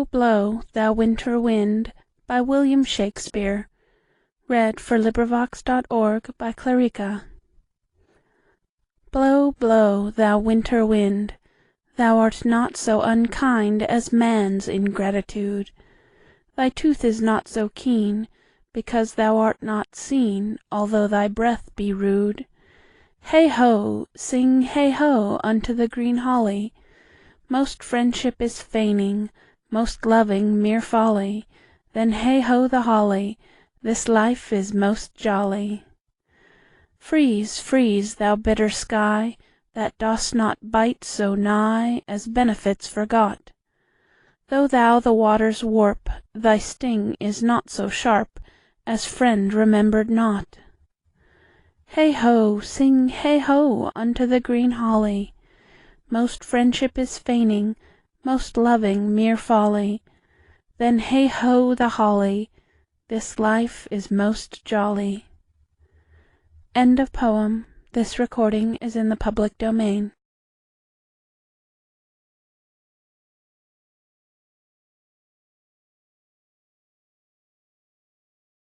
Blow, blow, thou winter wind. By William Shakespeare. (LibriVox.org/Clarica) Blow, blow, thou winter wind. Thou art not so unkind As man's ingratitude. Thy tooth is not so keen, Because thou art not seen, Although thy breath be rude. Heigh ho! Sing heigh ho! Unto the green holly. Most friendship is feigning, Most loving mere folly. Then heigh ho the holly! This life is most jolly. Freeze, freeze, thou bitter sky, That dost not bite so nigh As benefits forgot. Though thou the waters warp, Thy sting is not so sharp As friend remembered not. Heigh ho! Sing heigh ho! Unto the green holly. Most friendship is feigning, Most loving mere folly. Then heigh ho the holly! This life is most jolly. End of poem. This recording is in the public domain.